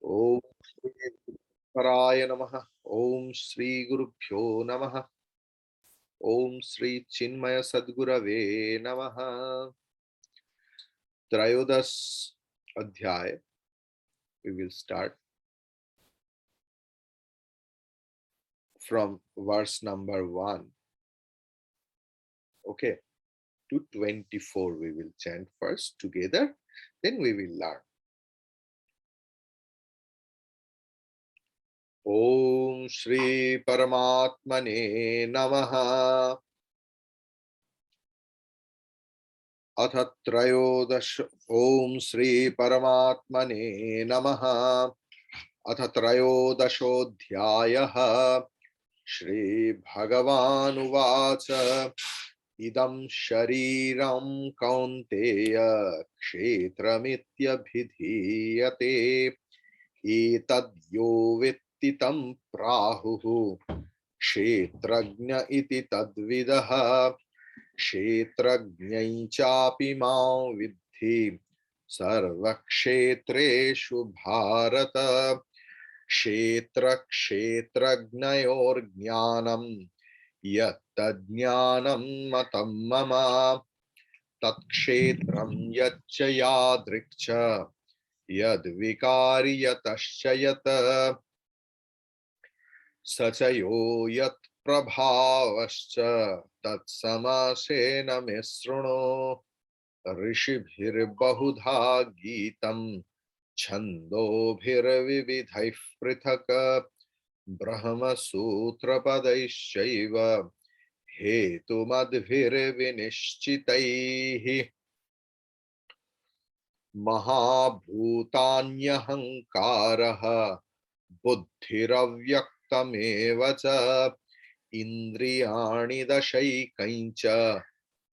ओम श्री पराय नमः। ओम श्री गुरुभ्यो नमः। ओम श्री चिन्मय सद्गुरवे नमः। त्रयोदश अध्याय, we will start from verse number 1, okay, to 24. We will chant first together, then we will learn. ओम श्री परमात्मने नमः। अथ त्रयोदश। ओम श्री परमात्मने नमः। अथ त्रयोदशोऽध्यायः। श्रीभगवानुवाच इदं शरीरं कौन्तेय क्षेत्रमित्यभिधीयते। एतद्यो वेत्ति तं प्राहुः क्षेत्रज्ञ इति तद्विदः। क्षेत्रज्ञै चापि मां विद्धि सर्वक्षेत्रेषु भारत। क्षेत्र क्षेत्रज्ञयोर्ज्ञानं यत्तज्ज्ञानं मतं मम। तत्क्षेत्रं यच्च यादृक् च यद्विकारि यतश्च यत् स च यो यत्प्रभावश्च तत्समासेन मे शृणु। ऋषिभिर्बहुधा गीतं छन्दोभिर्विविधैः पृथक् ब्रह्मसूत्रपदैश्चैव हेतुमद्भिर्विनिश्चितैः। महाभूतान्यहङ्कारः बुद्धिरव्यक्तमेव च इन्द्रियाणि दशैकञ्च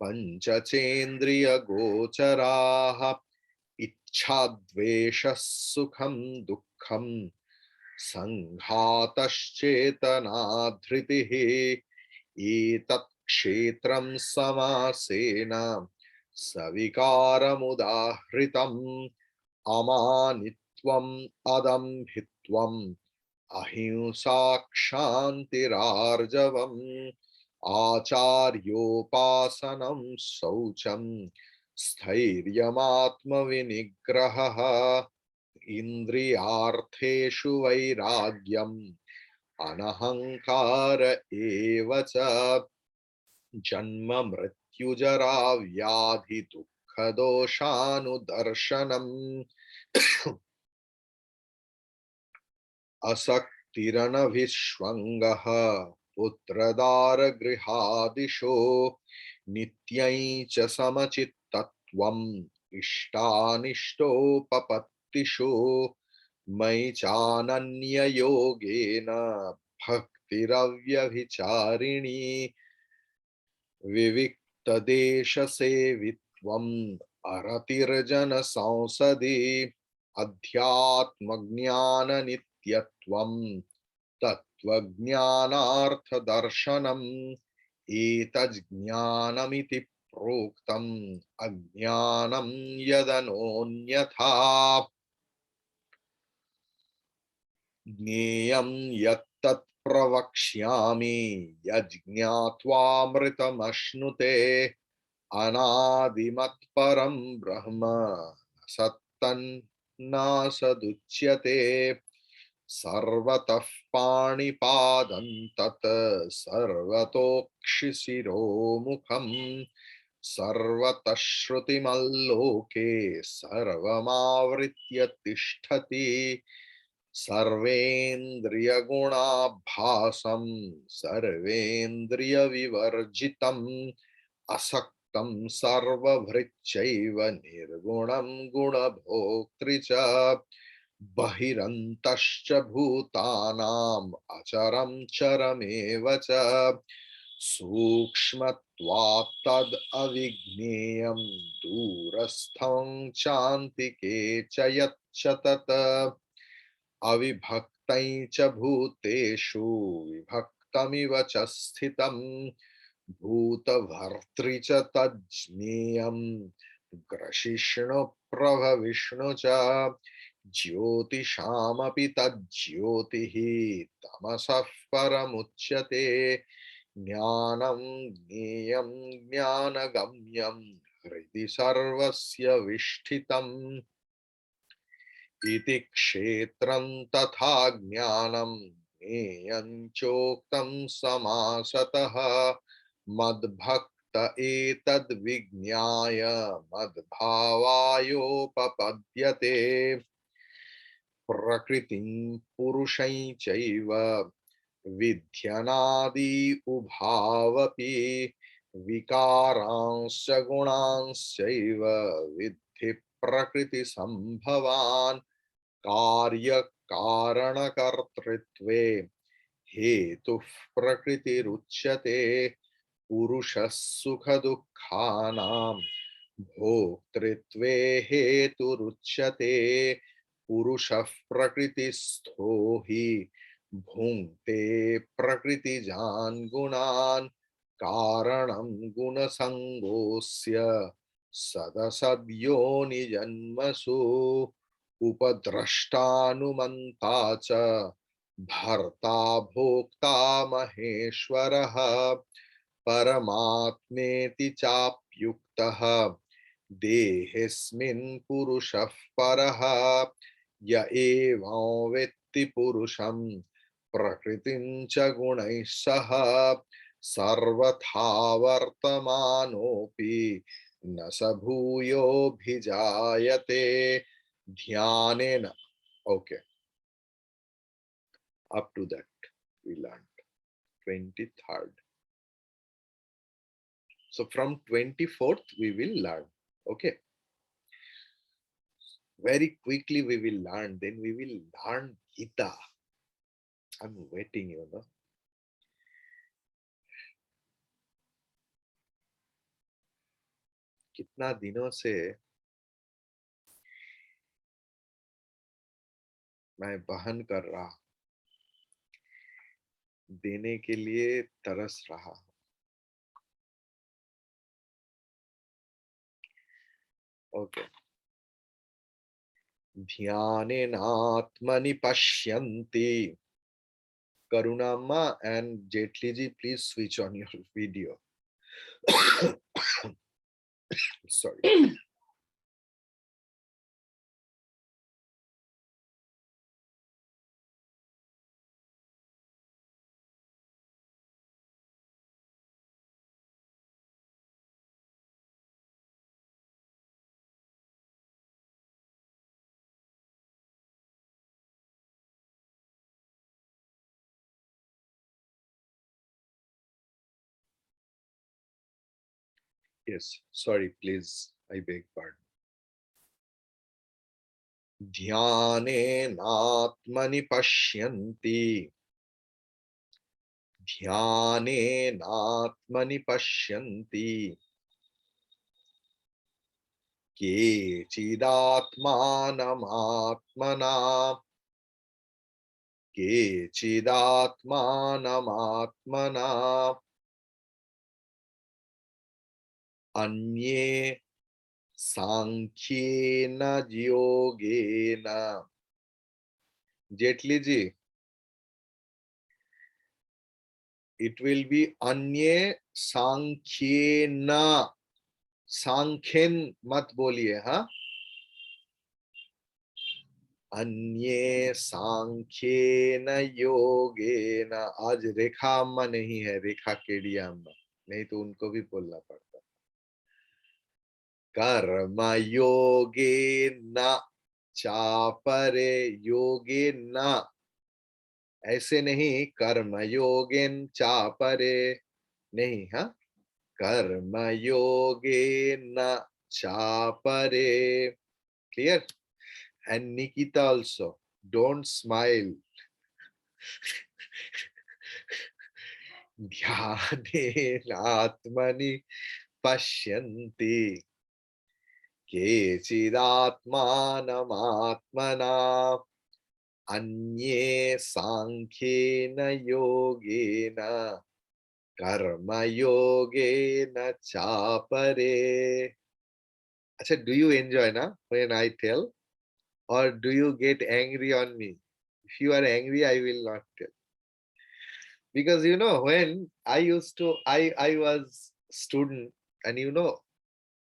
पञ्चचेन्द्रियगोचराः। इच्छाद्वेषः सुखं दुःखं संघातश्चेतना धृतिः। एतत् क्षेत्रं समासेन सविकारमुदाहृतम्। अमानित्वम् अदम्भित्वम् अहिंसा क्षान्तिरार्जवम् आचार्योपासनं शौचं स्थैर्यमात्मविनिग्रहः। इन्द्रियार्थेषु वैराग्यम् अनहङ्कार एव च। जन्म मृत्युजरा व्याधि दुःखदोषानुदर्शनम् असक्तिरनभिष्वङ्गः पुत्रदारगृहादिषु नित्यं च समचित्तत्वम् इष्टानिष्टोपपत्तिषु। मयि चानन्ययोगेन भक्तिरव्यभिचारिणी। विविक्तदेशसेवित्वम् अरतिर्जनसंसदि। अध्यात्मज्ञाननित्यत्वम् तत्त्वज्ञानार्थदर्शनम्। एतज्ज्ञानमिति प्रोक्तम् अज्ञानं यदनोऽन्यथा। ज्ञेयं यत्तत् प्रवक्ष्यामि यज्ञात्वामृतमश्नुते। अनादिमत्परं ब्रह्म सत्तन्नासदुच्यते। सर्वतः पाणिपादं तत् सर्वतोक्षिशिरोमुखम्। सर्वतः श्रुतिमल्लोके सर्वमावृत्य तिष्ठति। सर्वेन्द्रियगुणाभासं सर्वेन्द्रियविवर्जितम् असक्तं सर्वभृच्चैव निर्गुणं गुणभोक्तृ च। बहिरन्तश्च भूतानाम् अचरं चरमेव च। सूक्ष्मत्वात् तदविज्ञेयं दूरस्थं चान्तिके च यच्च तत्। अविभक्तं च भूतेषु विभक्तमिव च स्थितं। भूतभर्तृ च तज्ज्ञेयं ग्रसिष्णुप्रभविष्णु च। ज्योतिषामपि तज्ज्योतिः तमसः परमुच्यते ज्ञानं ज्ञेयं ज्ञानगम्यं हृदि सर्वस्य विष्ठितम् इति क्षेत्रं तथा ज्ञानं ज्ञेयं चोक्तं समासतः मद्भक्त एतद् विज्ञाय मद्भावायोपपद्यते प्रकृतिं पुरुषं चैव विध्यनादि उभावपि विकारांश्च गुणांश्चैव विद्धि प्रकृतिसम्भवान् कार्यकारणकर्तृत्वे हेतुः प्रकृतिरुच्यते पुरुषः सुखदुःखानां भोक्तृत्वे हेतुरुच्यते पुरुषः प्रकृतिस्थो हि भुङ्क्ते प्रकृतिजान् गुणान् कारणं गुणसङ्गोऽस्य सदसद्योनिजन्मसु उपद्रष्टानुमन्ता च भर्ता भोक्ता महेश्वरः परमात्मेति चाप्युक्तः देहेऽस्मिन् पुरुषः परः य एवं वेत्ति पुरुषं प्रकृतिं च गुणैः सह सर्वथा वर्तमानोऽपि न स भूयोऽभिजायते ध्यानेन. Okay, up to that we learned 23rd. So from 24th we will learn. Okay, very quickly we will learn, then we will learn Gita. I'm waiting, you know. कितना दिनों से मैं बहन कर रहा, देने के लिए तरस रहा. Okay. ध्यानेनात्मनि पश्यन्ति. Karunamma and Jetli ji, please switch on your video. Sorry. Yes, sorry, please. I beg pardon. ध्यानेनात्मनि पश्यन्ति. ध्यानेनात्मनि पश्यन्ति. केचिदात्मानमात्मना. केचिदात्मानमात्मना. अन्ये सांख्येन योगेन. Jaitley ji, it will be अन्ये सांख्येन. सांख्यन मत बोलिए. हाँ, अन्ये सांख्येन योगेन. आज रेखा अम्मा नहीं है, रेखा केडिया अम्मा, नहीं तो उनको भी बोलना पड़ता. कर्म योगेन चापरे. योगेन ऐसे नहीं, कर्म योगेन चापरे नहीं. हाँ, कर्म योगेन चापरे. Clear? And Nikita also, don't smile. ध्यानेनात्मनि पश्यन्ति. केचिदात्मानमात्मना. अन्ये सांख्येन योगेन कर्मयोगेन चापरे. अच्छा, do you enjoy ना when I tell? or do you get angry on me? If you are angry, I will not tell. Because when I was student, and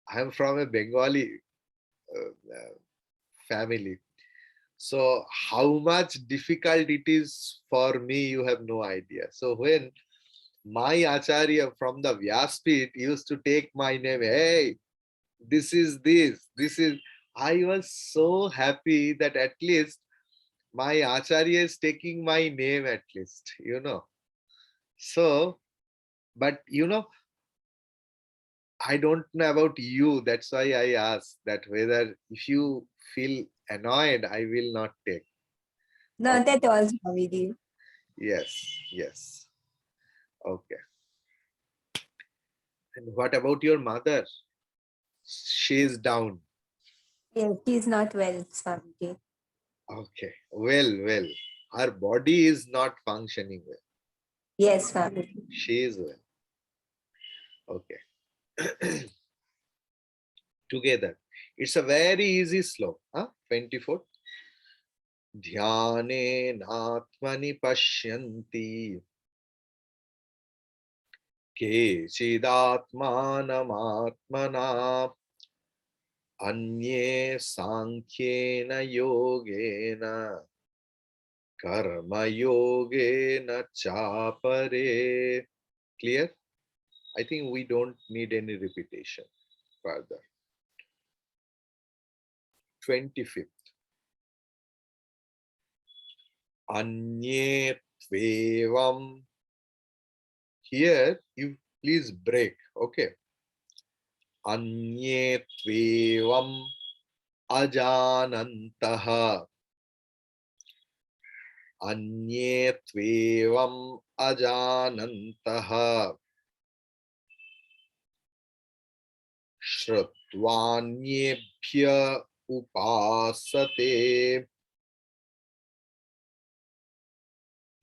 I'm from a Bengali family. So how much difficult it is for me, you have no idea. So when my Acharya from the Vyaspit used to take my name, hey, this is, I was so happy that at least my Acharya is taking my name at least. So, but I don't know about you. That's why I asked that whether if you feel annoyed, I will not take. Not Okay. at all, Swamiji. Yes, yes. Okay. And what about your mother? She is down. Yes, she's not well, Swamiji. Okay. Well, well. Her body is not functioning well. Yes, Swamiji. She is well. Okay. Together. It's a very easy slow. Huh? 24. ध्यानेनात्मनि पश्यन्ति केचिदात्मानमात्मना अन्ये सांख्येन योगेन कर्मयोगेन चापरे. Clear? I think we don't need any repetition further. 25th. Anye tvevam. Here you please break. Okay. Anye tvevam ajanantaha. Anye tvevam ajanantaha. श्रुत्वान्येभ्य उपासते.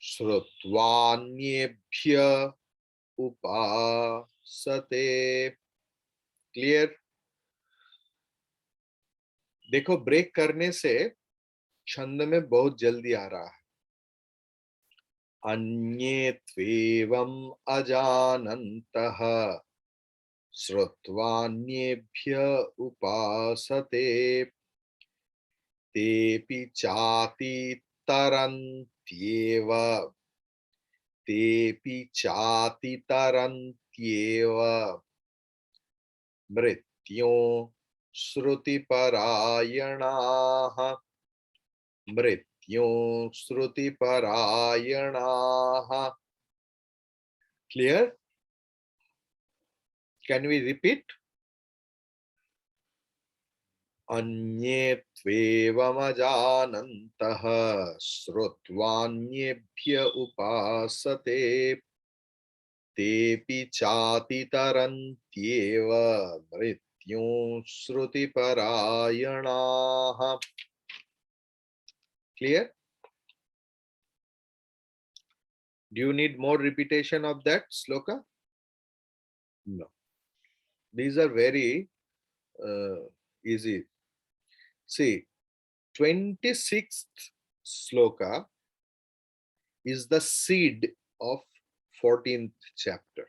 श्रुत्वान्येभ्य उपासते. Clear? देखो, break करने से छंद में बहुत जल्दी आ रहा है. अन्ये त्वेवम् अजानन्तः श्रुत्वान्येभ्य उपासते तेऽपि चातितरन्त्येव. तेऽपि चातितरन्त्येव मृत्युं श्रुतिपरायणाः. मृत्युं श्रुतिपरायणाः. Clear? Can we repeat? अन्ये त्वेवमजानन्तः श्रुत्वान्येभ्य उपासते तेऽपि चातितरन्त्येव मृत्युं श्रुतिपरायणाः. Clear? Do you need more repetition of that sloka? No. These are very easy. See, 26th sloka is the seed of 14th chapter.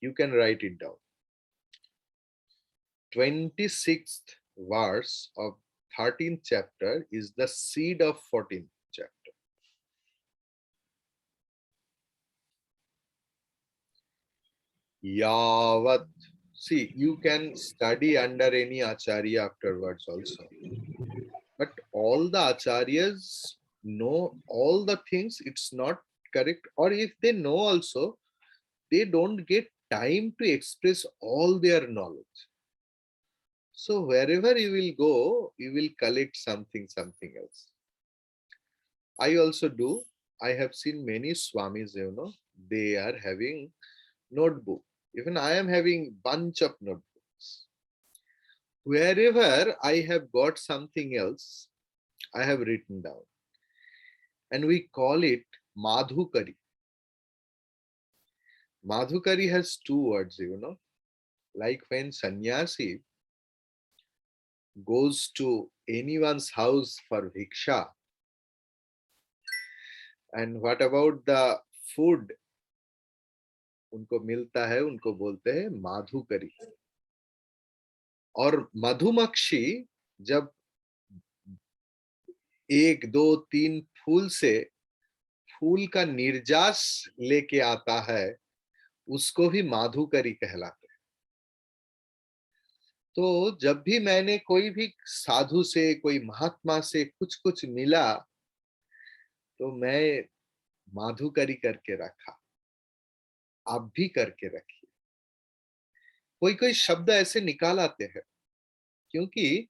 You can write it down. 26th verse of 13th chapter is the seed of 14th chapter. Yavat. See, you can study under any acharya afterwards also. But all the acharyas know all the things, it's not correct. Or if they know also, they don't get time to express all their knowledge. So wherever you will go, you will collect something else. I also do. I have seen many swamis, they are having notebook. Even I am having bunch of notebooks. Wherever I have got something else, I have written down. And we call it Madhukari. Madhukari has two words, like when sannyasi goes to anyone's house for bhiksha. And what about the food? उनको मिलता है, उनको बोलते हैं माधुकरी. और मधुमक्खी जब 1, 2, 3 फूल से फूल का निर्जास लेके आता है, उसको भी माधुकरी कहलाते हैं. तो जब भी मैंने कोई भी साधु से, कोई महात्मा से कुछ कुछ मिला, तो मैं माधुकरी करके रखा. आप भी करके रखिए. कोई कोई शब्द ऐसे निकाल आते हैं, क्योंकि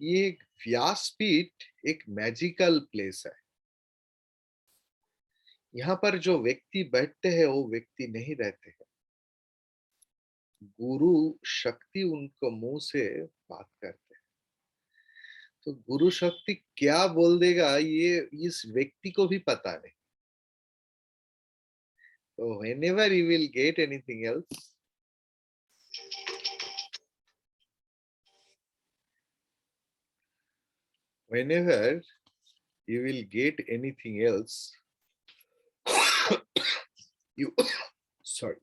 ये व्यासपीठ एक मैजिकल प्लेस है. यहाँ पर जो व्यक्ति बैठते हैं वो व्यक्ति नहीं रहते हैं. गुरु शक्ति उनको मुंह से बात करते हैं. तो गुरु शक्ति क्या बोल देगा ये इस व्यक्ति को भी पता नहीं. तो whenever you will get anything else, whenever you will get anything else, you sorry.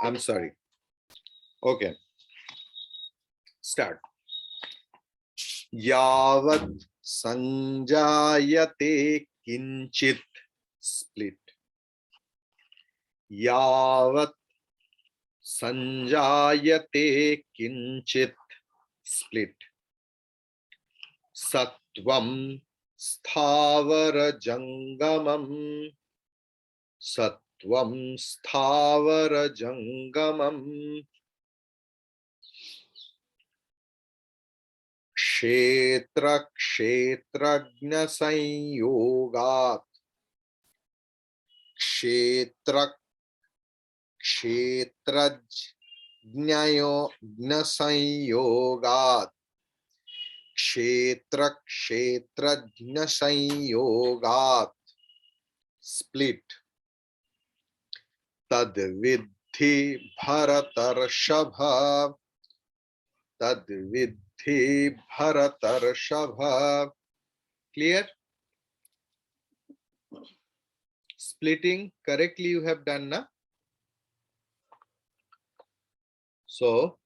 I'm sorry. Okay. Start. Yavat sanjayate kinchit split. Yavat sanjayate kinchit split. Sattvam sthavara jangamam. Sattvam sthavara jangamam. क्षेत्र क्षेत्रज्ञ संयोगात्. क्षेत्र क्षेत्रज्ञ संयोगात्. क्षेत्र क्षेत्रज्ञ संयोगात्. Split. तद विद्धि भरतर्षभ. तद विद्धि भरतर्षभ. Clear? Splitting correctly you have done, na? So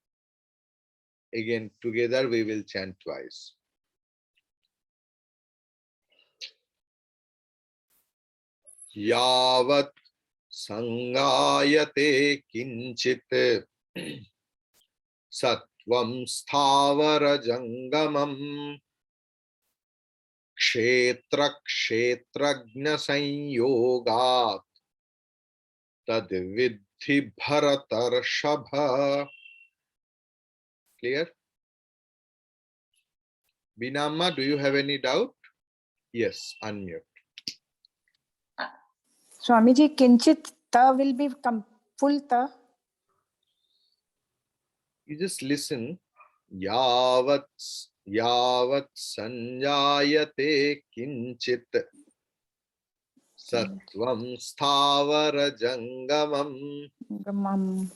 again together we will chant twice. Yavat sangayate kinchit sattvam sthavara jangamam. क्षेत्र क्षेत्रज्ञ संयोगात्. तद विद्धि भरतर्षभ. Clear? Binamma, do you have any doubt? Yes, unmute. Swamiji, kinchit ta will be full ta. You just listen. Yavat yavat sanjayate kinchit sattvam sthavara jangamam. Gamam.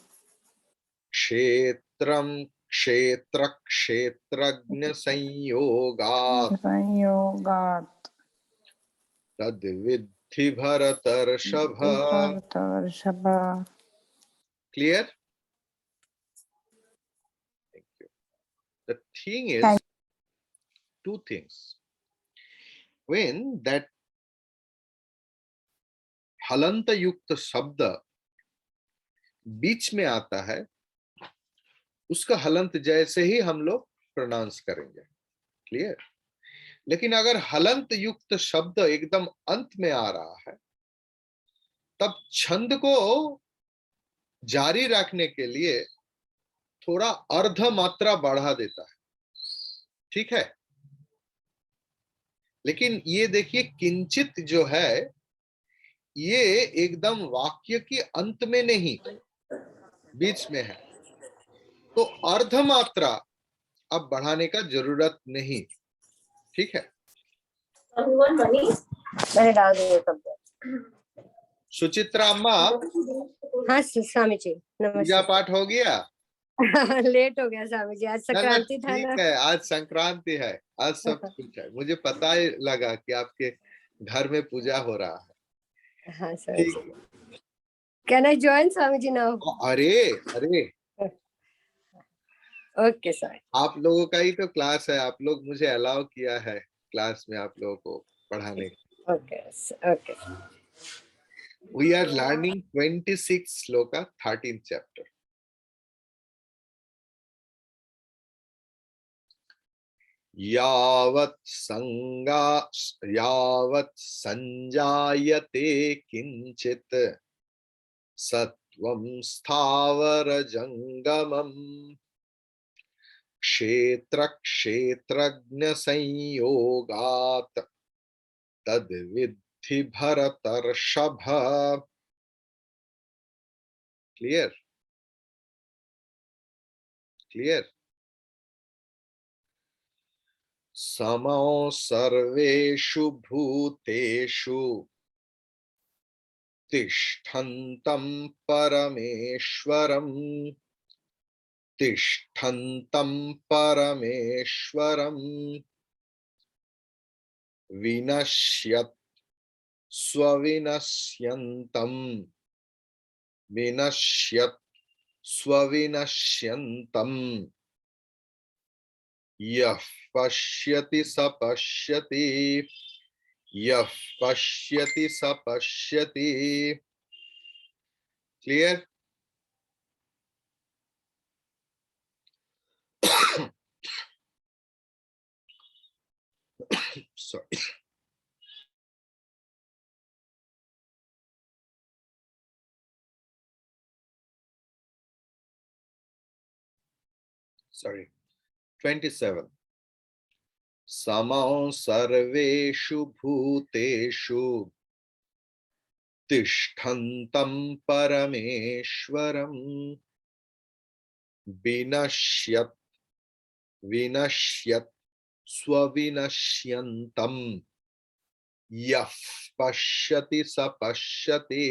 Kshetram kshetra kshetrajna sanyogat. Sanyogat. Tad viddhi bharatarshava. Bharatarshava. Clear? Thank you. The thing is, Thank two things. When that हलंत युक्त शब्द बीच में आता है, उसका हलंत जैसे ही हम लोग pronounce करेंगे. क्लियर? लेकिन अगर हलंत युक्त शब्द एकदम अंत में आ रहा है, तब छंद को जारी रखने के लिए थोड़ा अर्ध मात्रा बढ़ा देता है. ठीक है? लेकिन ये देखिए किंचित जो है, ये एकदम वाक्य के अंत में नहीं, बीच में है. तो अर्ध मात्रा अब बढ़ाने का जरूरत नहीं, ठीक है। मैंने डाल दिया कब। सुचित्रा अम्मा, हाँ स्वामी जी पूजा नमस्ते। पाठ हो गया? लेट हो गया स्वामी जी, आज ना संक्रांति था ना। ठीक है, आज संक्रांति है, आज सब कुछ है, मुझे पता ही लगा कि आपके घर में पूजा हो रहा है। हाँ स्वामी ठीक। जी, can I join Swami ji now? अरे अरे, ओके स्वामी। आप लोगों का ही तो क्लास है, आप लोग मुझे अलाउ किया है क्लास में आप लोगों को पढ़ाने। Okay okay. We are learning 26 sloka, 13th chapter. यावत् संजायते किंचित सत्वं स्थावर जंगमम् क्षेत्र क्षेत्रज्ञ संयोगात् तद्विद्धि भरतर्षभ। Clear clear. समो सर्वेषु भूतेषु तिष्ठन्तं परमेश्वरम् तिष्ठन्तं परमेश्वरम् विनश्यत् स्वविनश्यन्तं विनश्यत् स्वविनश्यन्तं यः पश्यति स पश्यति यः पश्यति स पश्यति। क्लियर। Sorry. Sorry. 27. समौ सर्वेषु भूतेषु तिष्ठन्तं परमेश्वरम् विनश्यत् विनश्यत् स्वविनश्यन्तं यः पश्यति स पश्यति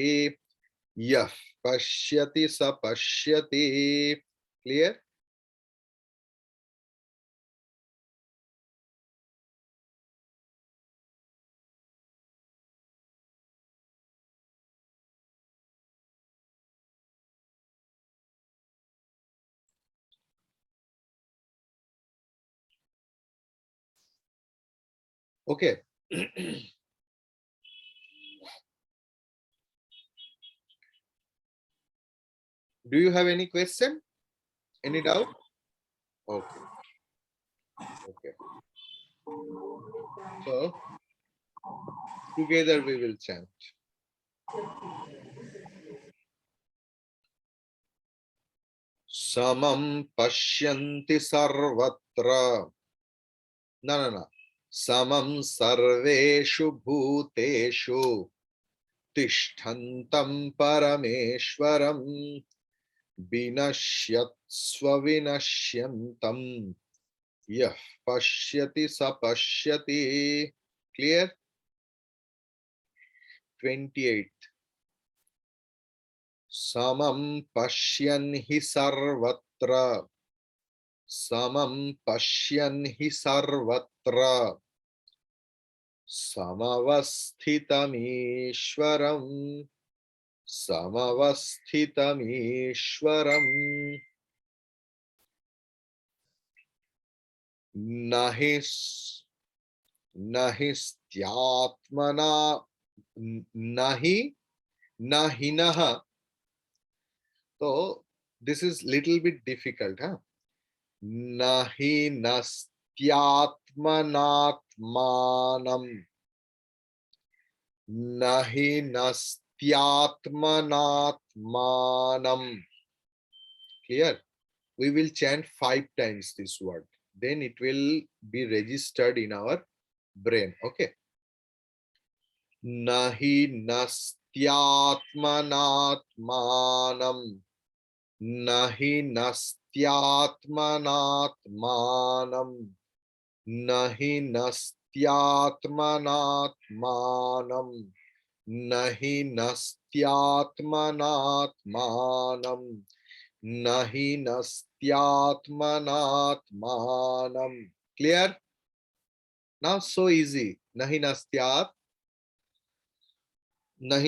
यः पश्यति स पश्यति। Clear. Okay. Do you have any question? Any doubt? Okay. Okay. So together we will chant. Samam pashyanti sarvatra. No. Samam sarveshu bhuteshu तिष्ठन्तं परमेश्वरं विनश्यत् स्वविनश्यन्तं यः पश्यति स पश्यति। क्लियर। 28. समं पश्यन् हि सर्वत्र समं पश्यन् हि सर्वत्र समवस्थितमीश्वरम् समवस्थितमीश्वरम् न हि स्त्यात्मना न हिनः। तो this is little bit difficult. न हि नस्त्यात्मनात्मानं न हि नस्त्यात्मनात्मानं। Clear? We will chant 5 times this word. Then it will be registered in our brain. Okay. Nahi nastyatmanatmanam नहि नस्त्यात्मनात्मानं नहि नस्त्यात्मनात्मानं नहि नस्त्यात्मनात्मानं नहि नस्त्यात्मनात्मानं. Clear? Now so easy. नहीं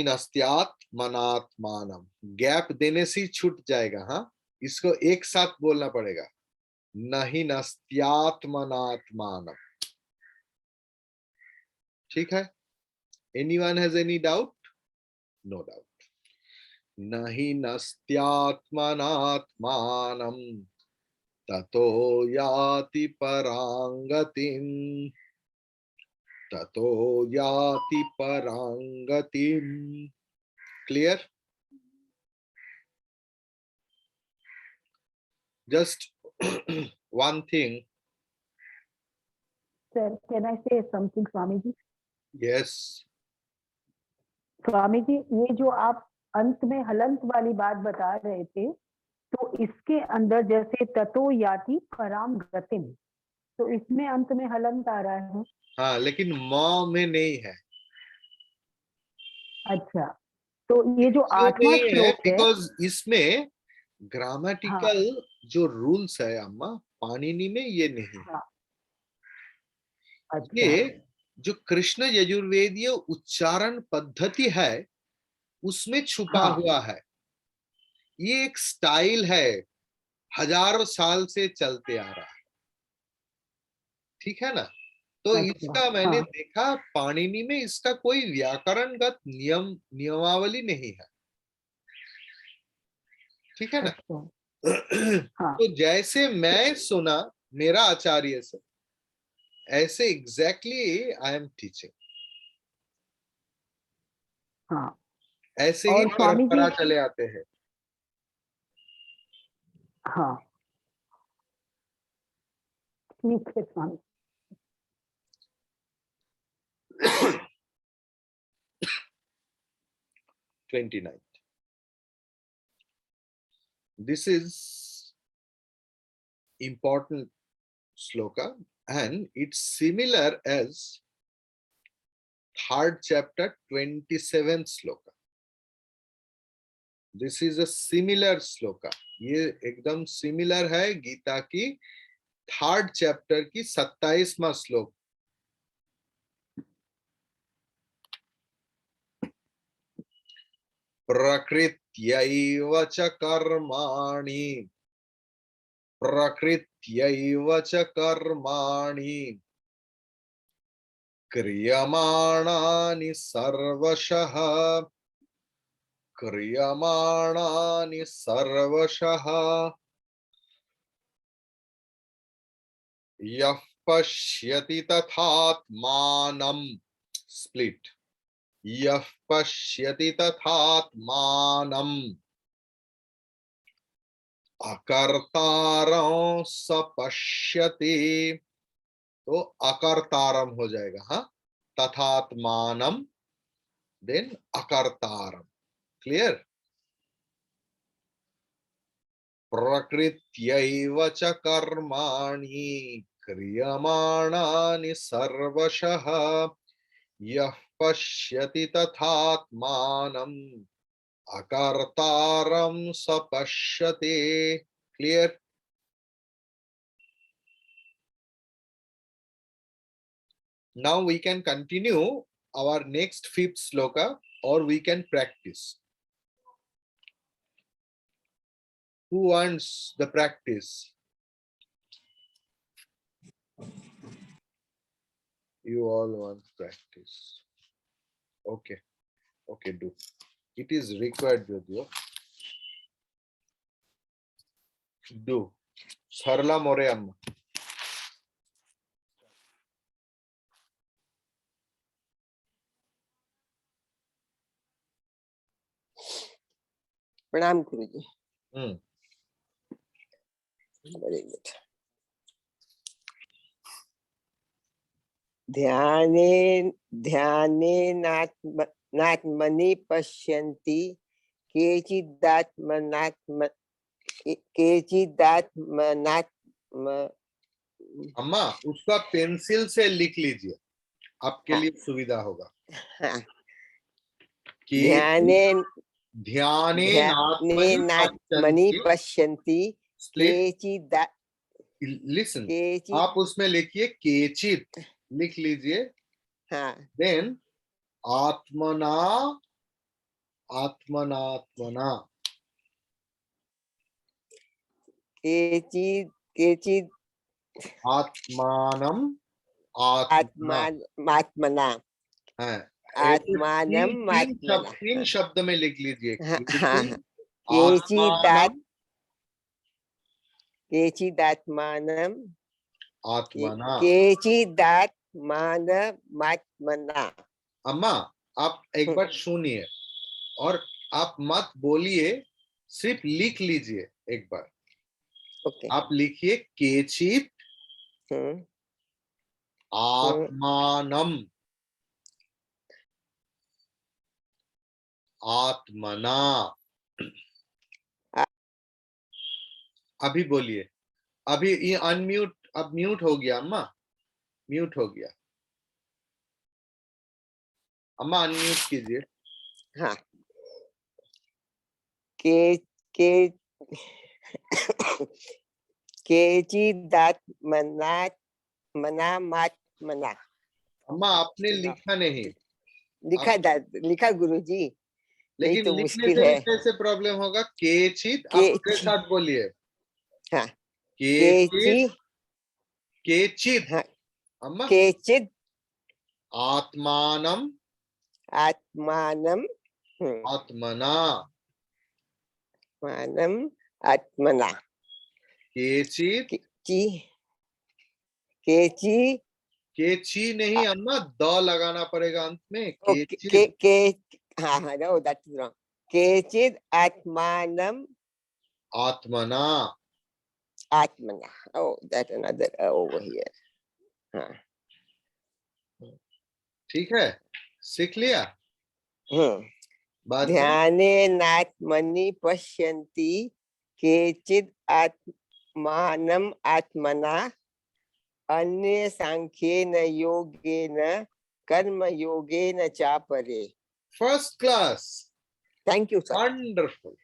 नस्त्यात मनात्मानम. गैप देने से छूट जाएगा. हाँ, इसको एक साथ बोलना पड़ेगा. नहीं नस्त्यात्मनात्मानम. ठीक है? Anyone has any doubt? No doubt. नहीं नस्त्यात्मनात्मानम ततो याति परांगतिम. ततो याति परांगतिम. Clear? Just one thing. Sir, can I say something, Swamiji? Yes. Swami ji, ये जो आप अंत में हलंत वाली बात बता रहे थे, तो इसके अंदर जैसे ततो याति पराम गतिम, तो इसमें अंत में हलंत आ रहा है. हाँ, लेकिन म में नहीं है. अच्छा, तो ये जो इसलिए 8वां नहीं है श्लोक है, बिकॉज इसमें ग्रामेटिकल जो रूल्स है अम्मा, पाणिनि में ये नहीं है. हाँ. अच्छा. ये जो कृष्ण यजुर्वेदीय उच्चारण पद्धति है उसमें छुपा हाँ. हुआ है. ये एक स्टाइल है, हजारों साल से चलते आ रहा है. ठीक है ना? तो अच्छा, इसका मैंने हाँ. देखा पाणिनि में इसका कोई व्याकरणगत नियमावली नहीं है. ठीक है ना? अच्छा. हाँ. तो जैसे मैं सुना मेरा आचार्य से, ऐसे एग्जैक्टली आई एम टीचिंग. हाँ. ऐसे ही और स्वामी परंपरा जी, चले आते हैं. हाँ, ठीक है स्वामी. 29. This is important sloka and it's similar as third chapter 27th sloka. This is a similar sloka. ये एकदम सिमिलर है गीता की थर्ड चैप्टर की 27वां श्लोक. प्रकृत्यैव च कर्माणि. प्रकृत्यैव च कर्माणि क्रियमाणानि सर्वशः. क्रियमाणानि सर्वशः यः पश्यति तथात्मानं. स्प्लिट. यः पश्यति तथात्मानं अकर्तारं स पश्यति. तो अकर्तारम हो जाएगा. हाँ, तथात्मानं देन अकर्तारम. क्लियर? प्रकृत्यैव च कर्माणि क्रियमाणानि सर्वशः यः पश्यति तथात्मानं अकर्तारं स पश्यति. Clear? Now we can continue our next fifth sloka or we can practice. Who wants the practice? You all want practice. Okay. Okay, do. It is required, Jyoti. Do. Sarla More Amma. प्रणाम गुरुजी. Very good. ध्यानेनात्मनि पश्यन्ति केचिदात्मनात्म केचिदात्मना अम्मा उसका pencil से लिख लीजिए, आपके लिए सुविधा होगा। ध्यानेन ध्यानेनात्मनि पश्यन्ति केचिदा लिसन, केचित् आप उसमें लिखिए केचित, लिख लीजिए। हाँ देन आत्मना आत्मनात्मना, केचित् आत्मानम आत्मना आत्मना है। आत्मानम तीन शब्द में लिख लीजिए। केचिदात्मानम आत्मना। केचिदात्मानमात्मना। अम्मा आप एक बार सुनिए और आप मत बोलिए, सिर्फ लिख लीजिए एक बार। ओके आप लिखिए केचित आत्मानम आत्मना। अभी बोलिए, अभी ये अनम्यूट, अब म्यूट हो गया अम्मा, म्यूट हो गया। अम्मा अनम्यूट कीजिए। हाँ के केचिदात्मनात्मना। अम्मा आपने लिखा नहीं, लिखा गुरुजी, लेकिन तो लिखने मुश्किल से है। भी कैसे प्रॉब्लम होगा? केचित, आप मेरे साथ बोलिए। हाँ केचित, केचित हाँ अम्मा केचिद आत्मानम आत्मानम आत्मना। आत्मानम आत्मना। केचित केची केची नहीं अम्मा, द लगाना पड़ेगा अंत में। हाँ हाँ नो दैट इज रॉन्ग। केचिद आत्मानम आत्मना। आत्मना। Oh, that another over here. हाँ ठीक है, सीख लिया। बाद में ध्यानेनात्मनि पश्यन्ति केचिद आत्मानम आत्मना अन्य सांख्येन योगेन कर्म योगेन च परे। First class, thank you sir, wonderful,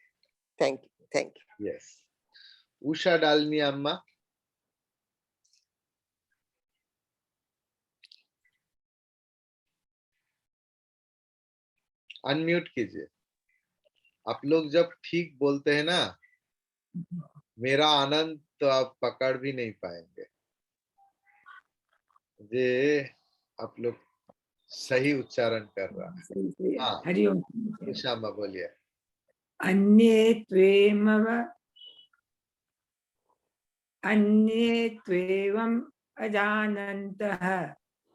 thank you. Yes. Usha डालनी अम्मा। अनम्यूट कीजिए। आप लोग जब ठीक बोलते हैं ना, मेरा आनंद तो आप पकड़ भी नहीं पाएंगे। जे आप लोग सही उच्चारण कर रहा है। हाँ हरिओम। उषा अम्मा बोलिए। अन्ये त्वेवम् अजानन्तः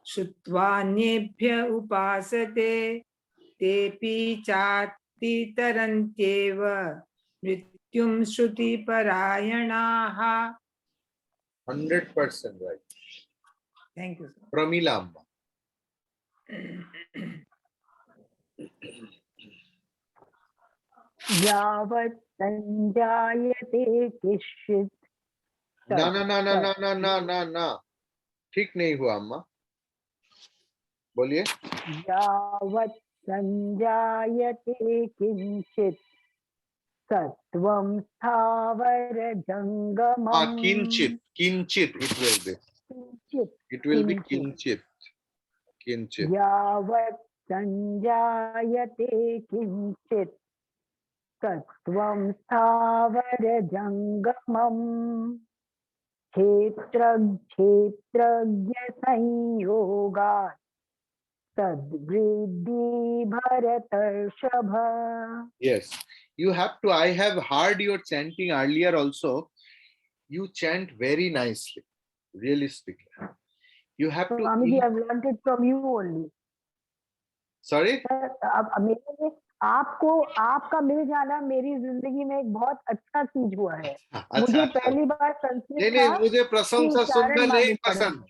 श्रुत्वान्येभ्य उपासते तेऽपि चातितरन्त्येव मृत्युं श्रुतिपरायणाः। 100% राइट। Thank you. प्रमीला अम्मा। यावत् संजायते किश्चित् ना ना ना ना ना ना ना ना ना, ठीक नहीं हुआ अम्मा, बोलिए। यावत् संजायते किंचित् सत्वं स्थावर जंगमम्। किंचित, किंचित, it will be किंचित, किंचित। यावत् संजायते किंचित् सत्वं स्थावर जंगमम् क्षेत्रज्ञ संयोगात् तद्वृद्धि भरतर्षभ। Yes, you have to. I have heard your chanting earlier also. You chant very nicely, really speaking. You have to. Swami ji, I've learned it from you only. Sorry? अब मेरे लिए आपको आपका मिल जाना मेरी जिंदगी में एक बहुत अच्छा चीज हुआ है। मुझे पहली बार संस्कृत नहीं, मुझे प्रशंसा सुनना नहीं पसंद।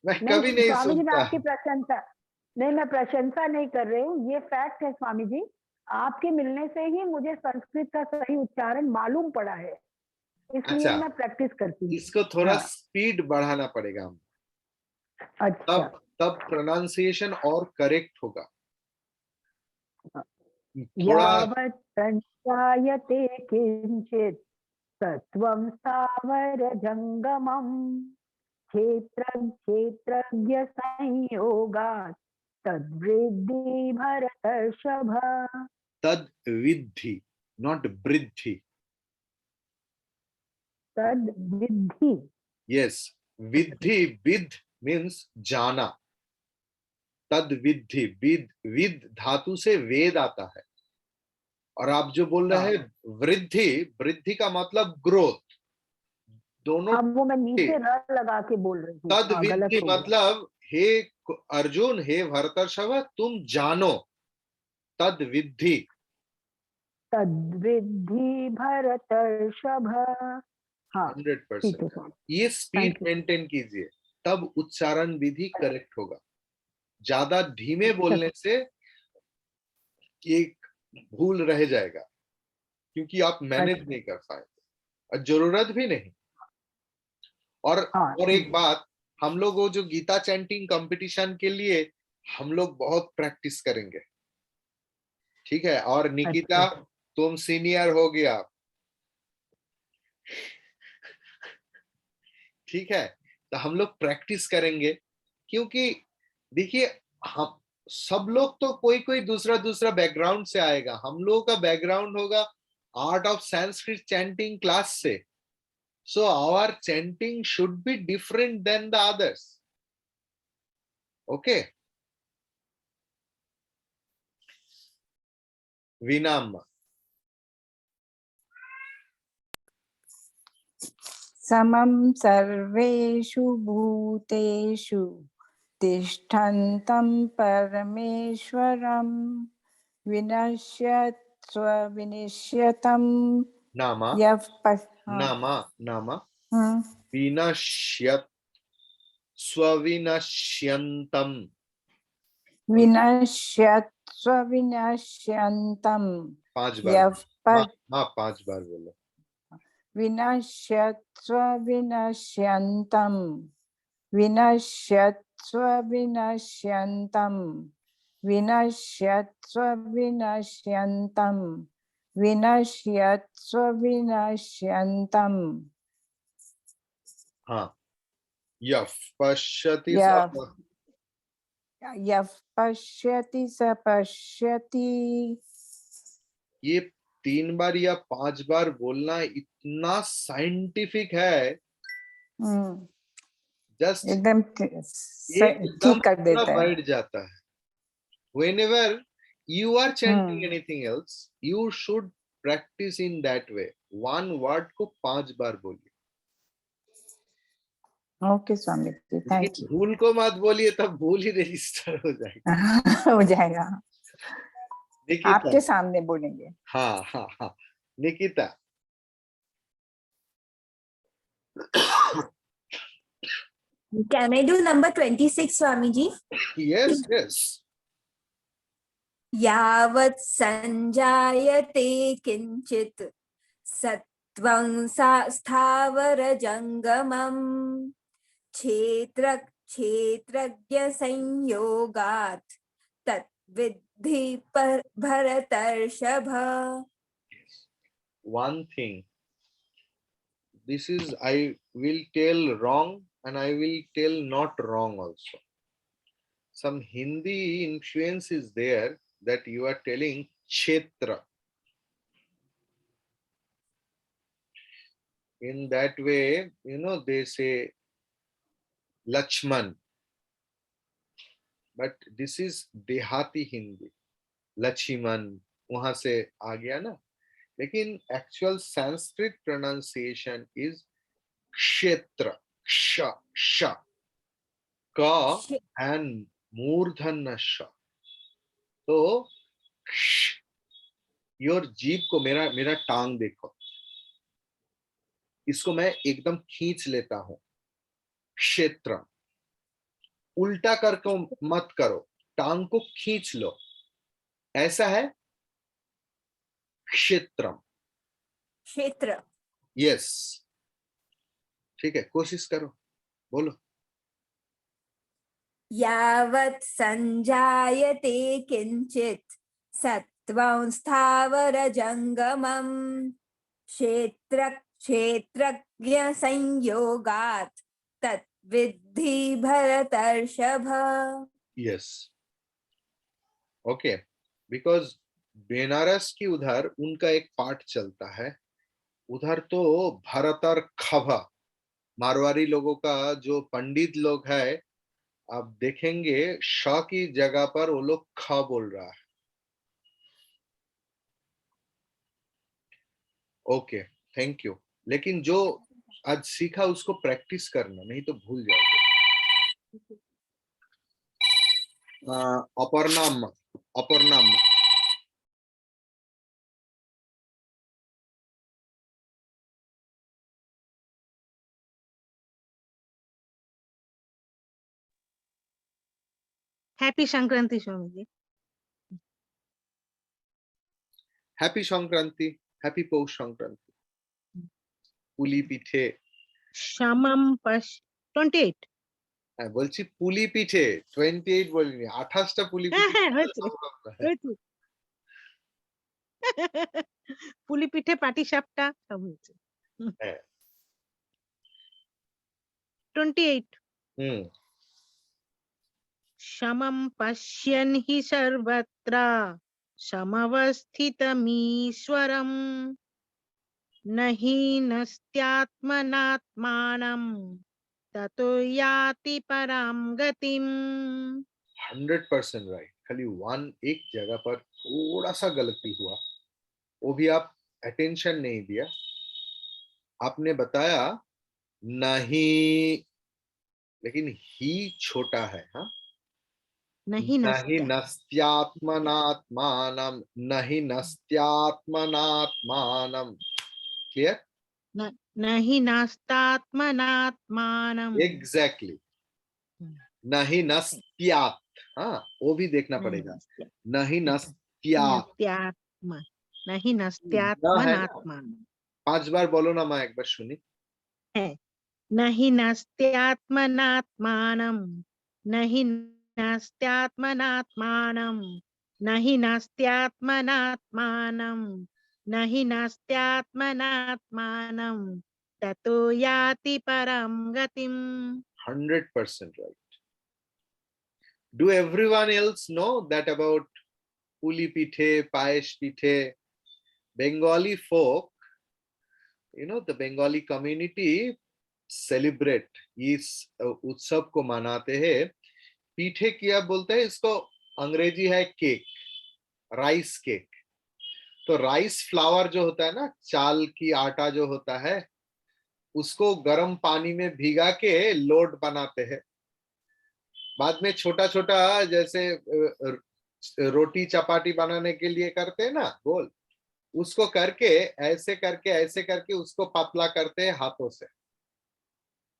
मैं कभी नहीं स्वामी जी, मैं सुनता। आपकी प्रशंसा नहीं, मैं प्रशंसा नहीं कर रही हूँ, ये फैक्ट है स्वामी जी। आपके मिलने से ही मुझे संस्कृत का सही उच्चारण मालूम पड़ा है, इसलिए अच्छा। मैं प्रैक्टिस करती हूँ। इसको थोड़ा हाँ। स्पीड बढ़ाना पड़ेगा हम, अच्छा। तब प्रोनाउंसिएशन और करेक्ट होगा। थोड़ा यावत् संजायते किंचित सत्वं स्थावर जंगमम क्षेत्रज्ञ संयोगात् तद्वृद्धि भरतर्षभ। तद विद्धि, नॉट वृद्धि। तद्विद्धि। यस, विद्धि, विद मीन्स जाना। तद विद्धि, विद धातु से वेद आता है। और आप जो बोल रहे हैं वृद्धि, वृद्धि का मतलब ग्रोथ, दोनों। अब वो मैं नीचे र लगा के बोल रही हूँ। तद हाँ, गलत विद्धि हो गया। मतलब हे अर्जुन, हे भरतर्षभ, तुम जानो। तद विद्धि। तद्विद्धि भरतर्षभ। हाँ, ठीक 100%। है स्वामी। ये स्पीड थैंक यू। मेंटेन कीजिए, तब उच्चारण विधि करेक्ट होगा। ज्यादा धीमे अच्छा। बोलने से एक भूल रह जाएगा, क्योंकि आप मैनेज अच्छा। नहीं कर पाएंगे और जरूरत भी नहीं। और हाँ, और ठीक एक है। बात, हम लोग वो जो गीता चैंटिंग कंपटीशन के लिए हम लोग बहुत प्रैक्टिस करेंगे, ठीक है। और निकिता, अच्छा। तुम सीनियर हो गया, ठीक है। तो हम लोग प्रैक्टिस करेंगे, क्योंकि देखिए, हम सब लोग तो कोई कोई दूसरा दूसरा बैकग्राउंड से आएगा। हम लोगों का बैकग्राउंड होगा art of Sanskrit chanting class से। So our chanting should be different than the others. Okay, Veenamma. समं सर्वेषु भूतेषु तिष्ठन्तं परमेश्वरं विनश्यत्स्व विनिश्यतं नामा, यः हाँ। नामा, नामा। हम्म, विनश्यत्, स्वविनश्यन्तम। विनश्यत्स्व विनश्यन्तं 5 बार। यः माँ, 5 बार बोलो। विनश्यत्स्व विनश्यन्तं विनश्यत्स्व विनश्यन्तं विनश्यत्स्व विनश्यन्तं विनश्यत्स्व विनश्यन्तं हाँ, यः पश्यति यः स, यः पश्यति स पश्यति। ये 3 बार या 5 बार बोलना इतना साइंटिफिक है, हम्म, जस्ट एकदम एकदम ठीक कर पूरा देता है। बैठ जाता है। whenever you are chanting hmm, anything else, you should practice in that way। one word को 5 बार बोलिए। ओके स्वामी जी, थैंक लेकिन यू। भूल को मत बोलिए, तब भूल ही रजिस्टर हो जाएगी। हो जाएगा, निकिता। आपके सामने बोलेंगे। हाँ हाँ हाँ, Nikita. Can I do number 26, Swamiji? yes, yes। यावत् संजायते किंचित सत्वं स्थावर जंगमम क्षेत्रज्ञ संयोगात् तद्विद्धि पर भरतर्षभ। one thing, this is I will tell wrong and I will tell not wrong also. Some Hindi influence is there that you are telling Kshetra. In that way, they say Lachman. But this is Dehati Hindi. Lachiman, वहां से आ गया ना। लेकिन actual Sanskrit pronunciation is Kshetra. Ksha, sha. Ka and मूर्धन्य श। तो your जीभ को, मेरा मेरा टांग देखो, इसको मैं एकदम खींच लेता हूं। क्षेत्र, उल्टा करके मत करो, टांग को खींच लो। ऐसा है क्षेत्रम। क्षेत्र। यस, ठीक है, कोशिश करो, बोलो। यावत् संजायते किंचित सत्त्वं स्थावरजंगमम् क्षेत्र क्षेत्रज्ञ संयोगात् तद्विद्धि भरतर्षभ। यस, ओके, बिकॉज बेनारस की उधर उनका एक पाठ चलता है, उधर तो भरतर खभ, मारवाड़ी लोगों का जो पंडित लोग है, आप देखेंगे श की जगह पर वो लोग ख बोल रहा है। Okay, thank you. लेकिन जो आज सीखा उसको प्रैक्टिस करना, नहीं तो भूल जाओगे। अपर्णाम, अपर्णाम। Happy Sankranti Swami ji. Happy Sankranti, happy पौष संक्रांति। पुली पिठे। शामम पश 28। হ্যাঁ বলছি পুলি পিঠে 28 বলিনি, 28টা পুলি হ্যাঁ পিঠে হ্যাঁ হয়েছে হয়েছে। পুলি পিঠে পাটি সাপটা সব হয়েছে। হ্যাঁ 28। হুম। समं पश्यन् हि सर्वत्र समवस्थितमीश्वरम् न हीनस्त्यात्मनात्मानं ततो याति परां गतिम्। 100% राइट, खाली एक जगह पर थोड़ा सा गलती हुआ, वो भी आप अटेंशन नहीं दिया। आपने बताया नहीं, लेकिन ही छोटा है। हाँ, नहीं नहीं नस्त्या नस्त्यात्मनात्मानम, नहीं नस्त्यात्मनात्मानम। क्लियर? नहीं नास्तात्मनात्मानम्। एग्जैक्टली, नहीं नस्त्यात्, हाँ वो भी देखना पड़ेगा। नहीं नस्त्यात्, नस्त्यात्म नहीं न है ना, नस्त्यात्मनात्मानम्। 5 बार बोलो ना, मैं एक बार सुनी। है नहीं नास्त्यात्मनात्मानं नहीं नास्त्यात्मनात्मानं नहीं नास्त्यात्मनात्मानं नहीं नास्त्यात्मनात्मानं ततो याति परं गतिम्। 100% right. Do everyone else know that about Puli Pithe, Payesh Pithe? Bengali folk, the Bengali community celebrate इस उत्सव को मनाते हैं। पीठे क्या बोलते हैं इसको? अंग्रेजी है केक, राइस केक। तो राइस फ्लावर जो होता है ना, चाल की आटा जो होता है, उसको गर्म पानी में भिगा के लोड बनाते हैं। बाद में छोटा छोटा जैसे रोटी चपाती बनाने के लिए करते हैं ना गोल, उसको करके ऐसे करके उसको पतला करते हैं हाथों से।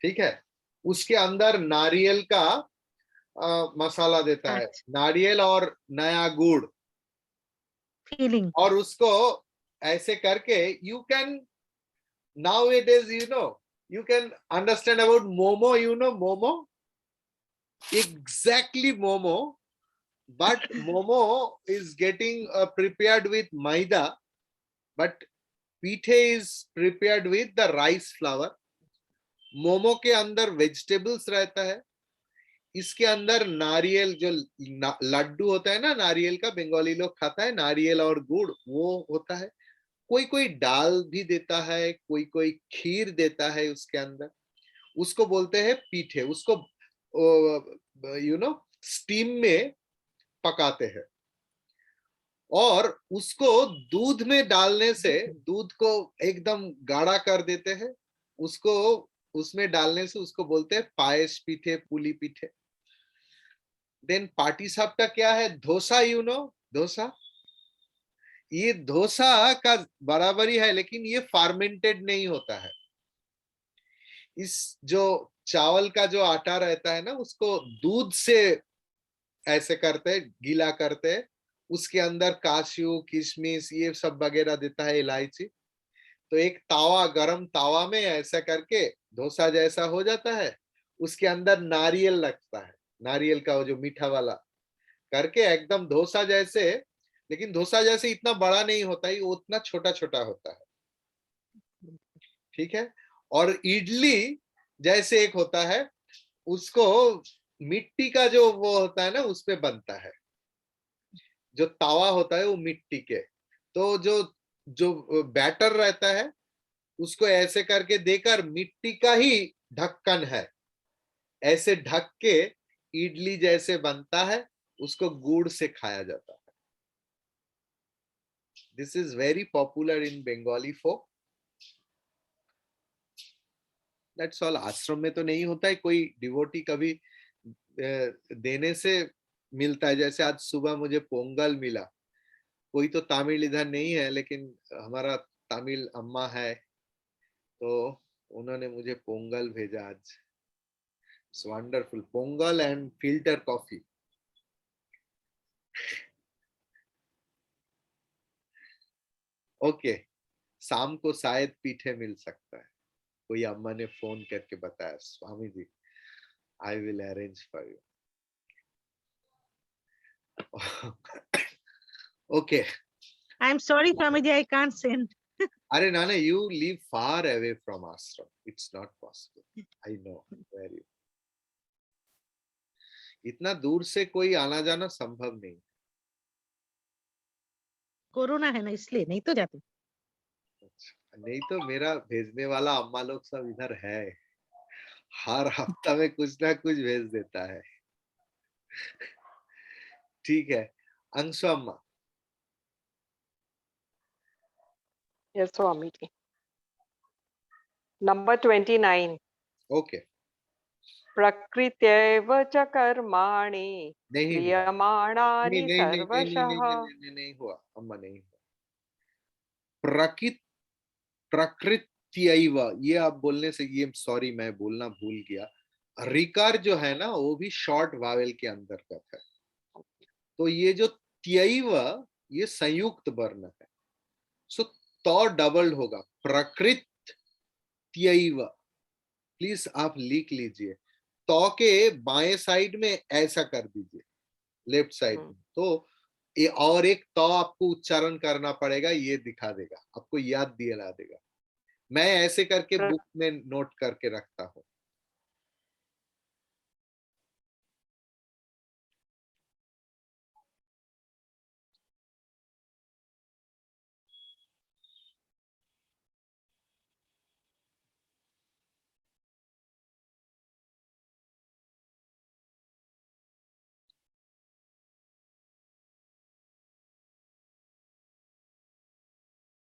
ठीक है, उसके अंदर नारियल का मसाला देता है, नारियल और नया गुड़ फीलिंग, और उसको ऐसे करके you can nowadays you can understand about momo, momo, exactly momo, but momo is getting prepared with maida, but pithe is prepared with the rice flour. Momo के अंदर वेजिटेबल्स रहता है, इसके अंदर नारियल जो लड्डू होता है ना, नारियल का बंगाली लोग खाता है, नारियल और गुड़ वो होता है। कोई कोई दाल भी देता है, कोई कोई खीर देता है उसके अंदर, उसको बोलते हैं पीठे। उसको स्टीम में पकाते हैं और उसको दूध में डालने से दूध को एकदम गाढ़ा कर देते हैं, उसको उसमें डालने से उसको बोलते हैं पायस पीठे, पुली पीठे। देन पाटी सापटा क्या है? डोसा, डोसा। ये डोसा का बराबरी है, लेकिन ये फार्मेंटेड नहीं होता है। इस जो चावल का जो आटा रहता है ना, उसको दूध से ऐसे करते, गीला करते उसके अंदर काशू किशमिश ये सब वगैरह देता है, इलायची। तो एक तावा, गरम तावा में ऐसा करके डोसा जैसा हो जाता है, उसके अंदर नारियल लगता है, नारियल का वो जो मीठा वाला करके एकदम डोसा जैसे, लेकिन डोसा जैसे इतना बड़ा नहीं होता है, वो उतना छोटा छोटा होता है, ठीक है। और इडली जैसे एक होता है, उसको मिट्टी का जो वो होता है ना, उस पे बनता है, जो तावा होता है वो मिट्टी के। तो जो जो बैटर रहता है उसको ऐसे करके देकर, मिट्टी का ही ढक्कन है, ऐसे ढक के इडली जैसे बनता है, उसको गुड़ से खाया जाता है। This is very popular in Bengali folk. That's all. आश्रम में तो नहीं होता है, कोई डिवोटी कभी देने से मिलता है। जैसे आज सुबह मुझे पोंगल मिला, कोई तो तमिल इधर नहीं है, लेकिन हमारा तमिल अम्मा है, तो उन्होंने मुझे पोंगल भेजा आज। It's wonderful, Pongal and filter coffee. Okay, शाम को शायद पीठे मिल सकता है, कोई अम्मा ने फोन करके बताया। Swami ji, I will arrange for you. Okay. I am sorry, Swamiji, I can't send. अरे नाना, you live far away from ashram. It's not possible. I know very. इतना दूर से कोई आना जाना संभव नहीं। कोरोना है ना, इसलिए नहीं तो जाते। नहीं तो मेरा भेजने वाला अम्मा लोग सब इधर है, हर हफ्ता में कुछ ना कुछ भेज देता है। ठीक है, अंशु अम्मा। Yes, Swamiji. Number 29. ओके। प्रकृत्यैव च कर्माणि नहीं हुआ, क्रियमाणानि नहीं नहीं नहीं नहीं नहीं सर्वशः। नहीं नहीं नहीं नहीं हुआ अम्मा, नहीं हुआ। प्रकृत्यैव, ये आप बोलने से, ये सॉरी मैं बोलना भूल गया। रिकार जो है ना, वो भी शॉर्ट वावेल के अंतर्गत है। तो ये जो त्यैव, ये संयुक्त वर्ण है, सो तो डबल्ड होगा, प्रकृत त्यैव। प्लीज आप लिख लीजिए, तो के बाएं साइड में ऐसा कर दीजिए, लेफ्ट साइड में। तो ये और एक तो आपको उच्चारण करना पड़ेगा, ये दिखा देगा आपको, याद दिला देगा। मैं ऐसे करके बुक में नोट करके रखता हूँ।